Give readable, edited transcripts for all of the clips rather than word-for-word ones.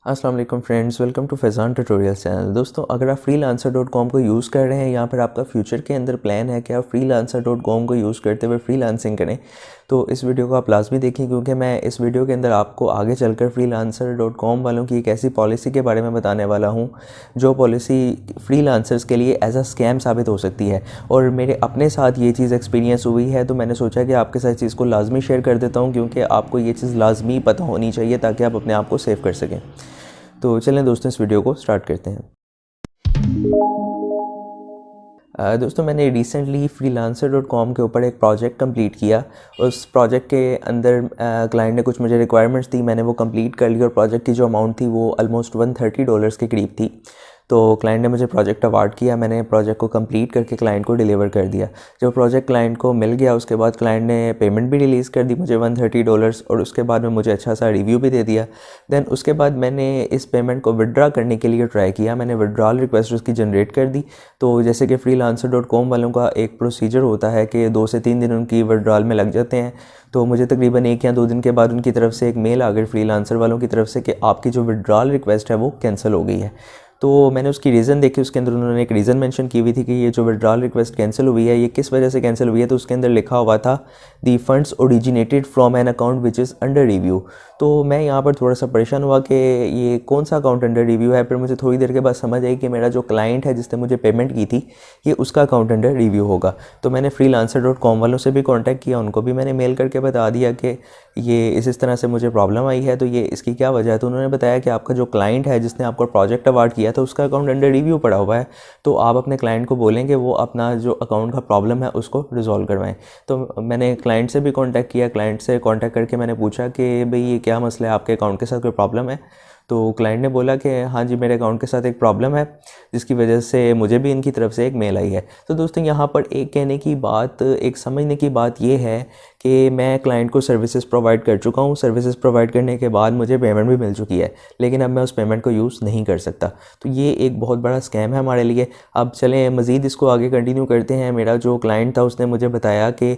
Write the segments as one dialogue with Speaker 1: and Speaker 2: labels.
Speaker 1: अस्सलाम वालेकुम friends, welcome to Faizan tutorial channel. दोस्तों, अगर आप freelancer.com को यूज़ कर रहे हैं या फिर आपका फ्यूचर के अंदर प्लान है कि आप freelancer.com को यूज़ करते हुए फ्रीलांसिंग करें, तो इस वीडियो को आप लाजमी देखें, क्योंकि मैं इस वीडियो के अंदर आपको आगे चलकर freelancer.com वालों की एक ऐसी पॉलिसी के बारे में बताने वाला हूँ जो पॉलिसी फ्रीलांसर्स के लिए एज अ स्कैम साबित हो सकती है। और मेरे अपने साथ ये चीज़ एक्सपीरियंस हुई है, तो मैंने सोचा कि आपके साथ चीज़ को लाजमी शेयर कर देता हूँ, क्योंकि आपको ये चीज़ लाजमी पता होनी चाहिए ताकि आप अपने आप को सेव कर सकें। तो चलें दोस्तों, इस वीडियो को स्टार्ट करते हैं। दोस्तों, मैंने रिसेंटली freelancer.com के ऊपर एक प्रोजेक्ट कंप्लीट किया। उस प्रोजेक्ट के अंदर क्लाइंट ने कुछ मुझे रिक्वायरमेंट्स दी, मैंने वो कंप्लीट कर ली और प्रोजेक्ट की जो अमाउंट थी वो ऑलमोस्ट $130 के करीब थी। तो क्लाइंट ने मुझे प्रोजेक्ट अवार्ड किया, मैंने प्रोजेक्ट को कंप्लीट करके क्लाइंट को डिलीवर कर दिया। जब प्रोजेक्ट क्लाइंट को मिल गया, उसके बाद क्लाइंट ने पेमेंट भी रिलीज़ कर दी मुझे $130, और उसके बाद में मुझे अच्छा सा रिव्यू भी दे दिया। देन उसके बाद मैंने इस पेमेंट को विड्रा करने के लिए ट्राई किया, मैंने विड्रॉल रिक्वेस्ट उसकी जनरेट कर दी। तो जैसे कि freelancer.com वालों का एक प्रोसीजर होता है कि 2 से 3 दिन उनकी विड्रॉल में लग जाते हैं। तो मुझे तकरीबन 1 या 2 दिन के बाद उनकी तरफ से एक मेल आ गई फ्रीलांसर वालों की तरफ से कि आपकी जो विड्रॉल रिक्वेस्ट है वो कैंसिल हो गई है। तो मैंने उसकी रीज़न देखी, उसके अंदर उन्होंने एक रीज़न मेंशन की हुई थी कि ये जो विड्रॉल रिक्वेस्ट कैंसिल हुई है ये किस वजह से कैंसिल हुई है। तो उसके अंदर लिखा हुआ था the funds originated from an account which is under review. तो मैं यहाँ पर थोड़ा सा परेशान हुआ कि ये कौन सा अकाउंट अंडर रिव्यू है। फिर मुझे थोड़ी देर के बाद समझ आई कि मेरा जो क्लाइंट है जिसने मुझे पेमेंट की थी ये उसका अकाउंट अंडर रिव्यू होगा। तो मैंने freelancer.com वालों से भी कॉन्टैक्ट किया, उनको भी मैंने मेल करके बता दिया कि ये इस तरह से मुझे प्रॉब्लम आई है, तो ये इसकी क्या वजह है। तो उन्होंने बताया कि आपका जो क्लाइंट है जिसने आपको प्रोजेक्ट अवार्ड किया था उसका अकाउंट अंडर रिव्यू पड़ा हुआ है, तो आप अपने क्लाइंट को बोलें कि वो अपना जो अकाउंट का प्रॉब्लम है उसको रिजॉल्व करवाएं। तो मैंने क्लाइंट से भी कांटेक्ट किया, क्लाइंट से कांटेक्ट करके मैंने पूछा कि भाई ये क्या मसला है, आपके अकाउंट के साथ कोई प्रॉब्लम है। तो क्लाइंट ने बोला कि हाँ जी, मेरे अकाउंट के साथ एक प्रॉब्लम है, जिसकी वजह से मुझे भी इनकी तरफ से एक मेल आई है। तो दोस्तों, यहाँ पर एक कहने की बात, एक समझने की बात ये है कि मैं क्लाइंट को सर्विसेज प्रोवाइड कर चुका हूँ, सर्विसेज प्रोवाइड करने के बाद मुझे पेमेंट भी मिल चुकी है, लेकिन अब मैं उस पेमेंट को यूज़ नहीं कर सकता। तो ये एक बहुत बड़ा स्कैम है हमारे लिए। अब चलें मज़ीद इसको आगे कंटिन्यू करते हैं। मेरा जो क्लाइंट था उसने मुझे बताया कि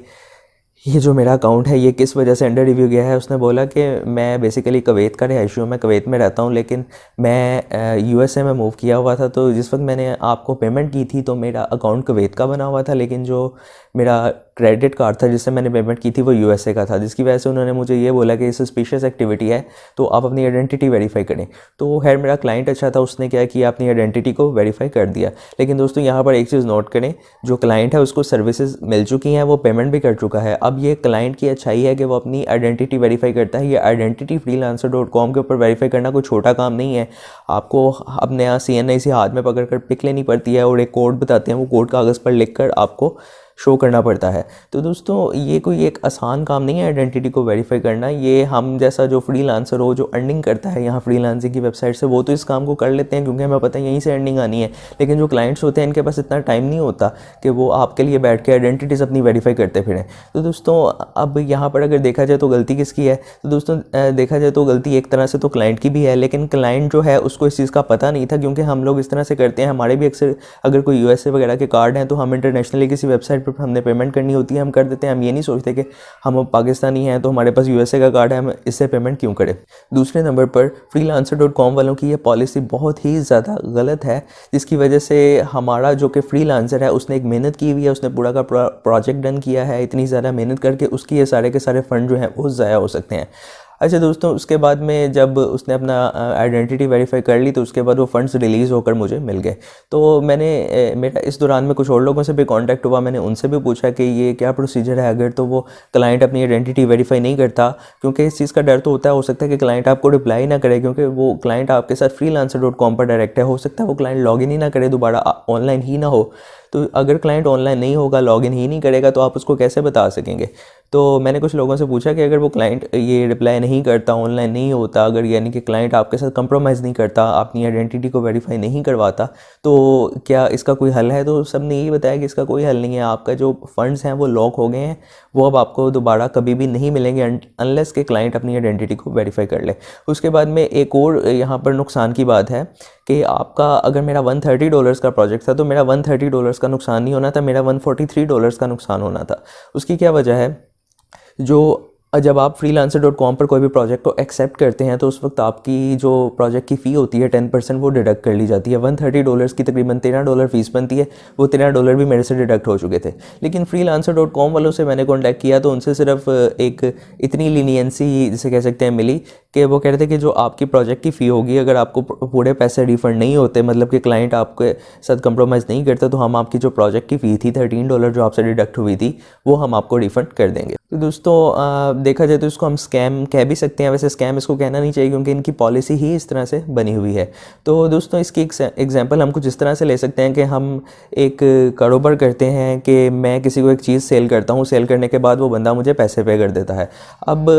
Speaker 1: ये जो मेरा अकाउंट है ये किस वजह से अंडर रिव्यू गया है। उसने बोला कि मैं बेसिकली कुवैत का रिहायशी हूँ, मैं कुवैत में रहता हूँ, लेकिन मैं यूएसए में मूव किया हुआ था। तो जिस वक्त मैंने आपको पेमेंट की थी तो मेरा अकाउंट कुवैत का बना हुआ था, लेकिन जो मेरा क्रेडिट कार्ड था जिससे मैंने पेमेंट की थी वो यूएसए का था, जिसकी वजह से उन्होंने मुझे ये बोला कि सस्पिशियस एक्टिविटी है तो आप अपनी आइडेंटिटी वेरीफाई करें। तो खैर मेरा क्लाइंट अच्छा था, उसने क्या किया, अपनी आइडेंटिटी को वेरीफाई कर दिया। लेकिन दोस्तों, यहाँ पर एक चीज़ नोट करें, जो क्लाइंट है उसको सर्विसेज मिल चुकी हैं, वो पेमेंट भी कर चुका है। अब ये क्लाइंट की अच्छाई है कि वो अपनी आइडेंटिटी वेरीफाई करता है। ये आइडेंटिटी freelancer.com के ऊपर वेरीफाई करना कोई छोटा काम नहीं है। आपको अपने यहाँ CNIC हाथ में पकड़ कर पिक लेनी पड़ती है और एक कोड बताते हैं, वो कोड कागज़ पर लिख कर आपको शो करना पड़ता है। तो दोस्तों, ये कोई एक आसान काम नहीं है आइडेंटिटी को वेरीफाई करना। ये हम जैसा जो फ्रीलांसर हो, जो अर्निंग करता है यहाँ फ्रीलांसिंग की वेबसाइट से, वो तो इस काम को कर लेते हैं क्योंकि हमें पता है यहीं से अर्निंग आनी है। लेकिन जो क्लाइंट्स होते हैं इनके पास इतना टाइम नहीं होता कि वो आपके लिए बैठ के आइडेंटिटीज़ अपनी वेरीफाई करते फिरें। तो दोस्तों, अब यहाँ पर अगर देखा जाए तो गलती किसकी है, तो दोस्तों देखा जाए तो गलती एक तरह से तो क्लाइंट की भी है, लेकिन क्लाइंट जो है उसको इस चीज़ का पता नहीं था। क्योंकि हम लोग इस तरह से करते हैं, हमारे भी अक्सर अगर कोई यूएसए वगैरह के कार्ड हैं तो हम इंटरनेशनली किसी वेबसाइट पर हमने पेमेंट करनी होती है, हम कर देते हैं। हम ये नहीं सोचते कि हम अब पाकिस्तानी हैं तो हमारे पास यूएसए का कार्ड है, हम इससे पेमेंट क्यों करें। दूसरे नंबर पर freelancer.com वालों की ये पॉलिसी बहुत ही ज़्यादा गलत है, जिसकी वजह से हमारा जो कि फ्रीलांसर है उसने एक मेहनत की हुई है, उसने पूरा का पूरा प्रोजेक्ट डन किया है, इतनी ज़्यादा मेहनत करके उसकी ये सारे के सारे फंड जो हैं वो ज़ाया हो सकते हैं। अच्छा दोस्तों, उसके बाद में जब उसने अपना आइडेंटिटी वेरीफाई कर ली तो उसके बाद वो फंड्स रिलीज़ होकर मुझे मिल गए। तो मेरा इस दौरान में कुछ और लोगों से भी कांटेक्ट हुआ, मैंने उनसे भी पूछा कि ये क्या प्रोसीजर है अगर तो वो क्लाइंट अपनी आइडेंटिटी वेरीफाई नहीं करता। क्योंकि इस चीज़ का डर तो होता है, हो सकता है कि क्लाइंट आपको रिप्लाई ना करे, क्योंकि वो क्लाइंट आपके साथ freelancer.com पर डायरेक्ट है, हो सकता है वो क्लाइंट लॉगिन ही ना करे, दोबारा ऑनलाइन ही ना हो। तो अगर क्लाइंट ऑनलाइन नहीं होगा, लॉगिन ही नहीं करेगा, तो आप उसको कैसे बता सकेंगे। तो मैंने कुछ लोगों से पूछा कि अगर वो क्लाइंट ये रिप्लाई नहीं करता, ऑनलाइन नहीं होता, अगर यानी कि क्लाइंट आपके साथ कंप्रोमाइज़ नहीं करता, अपनी आइडेंटिटी को वेरीफाई नहीं करवाता, तो क्या इसका कोई हल है। तो सब ने यही बताया कि इसका कोई हल नहीं है, आपका जो फंड्स हैं वो लॉक हो गए हैं, वो अब आपको दोबारा कभी भी नहीं मिलेंगे अनलेस के क्लाइंट अपनी आइडेंटिटी को वेरीफाई कर ले। उसके बाद में एक और यहाँ पर नुकसान की बात है कि आपका, अगर मेरा $130 का प्रोजेक्ट था तो मेरा $130 का नुकसान नहीं होना था, मेरा $143 का नुकसान होना था। उसकी क्या वजह है, जो और जब आप freelancer.com पर कोई भी प्रोजेक्ट को एक्सेप्ट करते हैं तो उस वक्त आपकी जो प्रोजेक्ट की फ़ी होती है 10% वो डिडक्ट कर ली जाती है। $130 की तकरीबन $13 फ़ीस बनती है, वो $13 भी मेरे से डिडक्ट हो चुके थे। लेकिन freelancer.com वालों से मैंने कॉन्टैक्ट किया तो उनसे सिर्फ एक इतनी लीनियंसी जिसे कह सकते हैं मिली कि वो कह रहे थे कि जो आपकी प्रोजेक्ट की फ़ी होगी अगर आपको पूरे पैसे रिफ़ंड नहीं होते, मतलब कि क्लाइंट आपके साथ कंप्रोमाइज़ नहीं करता, तो हम आपकी जो प्रोजेक्ट की फ़ी थी $13 जो आपसे डिडक्ट हुई थी वो हम आपको रिफ़ंड कर देंगे। तो दोस्तों देखा जाए तो इसको हम स्कैम कह भी सकते हैं। वैसे स्कैम इसको कहना नहीं चाहिए क्योंकि इनकी पॉलिसी ही इस तरह से बनी हुई है। तो दोस्तों इसकी एग्जांपल हम कुछ इस तरह से ले सकते हैं कि हम एक कारोबार करते हैं कि मैं किसी को एक चीज़ सेल करता हूँ, सेल करने के बाद वो बंदा मुझे पैसे पे कर देता है। अब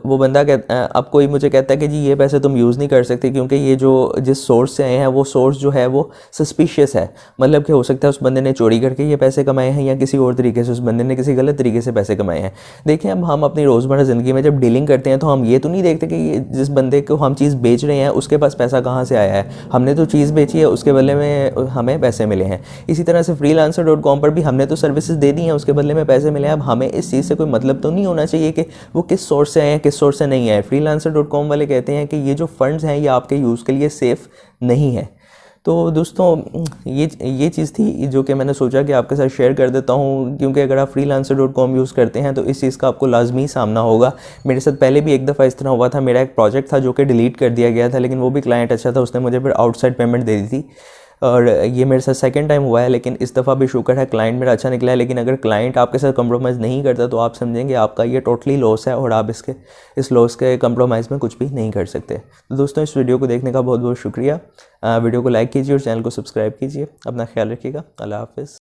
Speaker 1: वो बंदा अब कोई मुझे कहता है कि जी ये पैसे तुम यूज़ नहीं कर सकते क्योंकि ये जो जिस सोर्स से आए हैं वो सोर्स जो है वो सस्पिशियस है, मतलब कि हो सकता है उस बंदे ने चोरी करके ये पैसे कमाए हैं या किसी और तरीके से उस बंदे ने किसी गलत तरीके से पैसे कमाए हैं। देखिए अब हम अपनी रोज़मर्रा ज़िंदगी में जब डीलिंग करते हैं तो हम ये तो नहीं देखते कि ये जिस बंदे को हम चीज़ बेच रहे हैं उसके पास पैसा कहाँ से आया है। हमने तो चीज़ बेची है, उसके बदले में हमें पैसे मिले हैं। इसी तरह से freelancer.com पर भी हमने तो सर्विसेज दे दी हैं, उसके बदले में पैसे मिले हैं। अब हमें इस चीज़ से कोई मतलब तो नहीं होना चाहिए कि वो किस सोर्स से आए हैं किस सोर्स से नहीं आए। freelancer.com वाले कहते हैं कि ये जो फंड्स हैं ये आपके यूज़ के लिए सेफ़ नहीं है। तो दोस्तों ये चीज़ थी जो कि मैंने सोचा कि आपके साथ शेयर कर देता हूँ, क्योंकि अगर आप freelancer.com यूज़ करते हैं तो इस चीज़ का आपको लाजमी सामना होगा। मेरे साथ पहले भी एक दफ़ा इस तरह हुआ था। मेरा एक प्रोजेक्ट था जो कि डिलीट कर दिया गया था, लेकिन वो भी क्लाइंट अच्छा था, उसने मुझे फिर आउटसाइड पेमेंट दे दी थी। और ये मेरे साथ सेकंड टाइम हुआ है, लेकिन इस दफ़ा भी शुक्र है क्लाइंट मेरा अच्छा निकला है। लेकिन अगर क्लाइंट आपके साथ कंप्रोमाइज़ नहीं करता तो आप समझेंगे आपका ये टोटली लॉस है और आप इस लॉस के कंप्रोमाइज़ में कुछ भी नहीं कर सकते। तो दोस्तों इस वीडियो को देखने का बहुत बहुत शुक्रिया। वीडियो को लाइक कीजिए और चैनल को सब्सक्राइब कीजिए। अपना ख्याल रखिएगा। अल्लाह हाफ़िज़।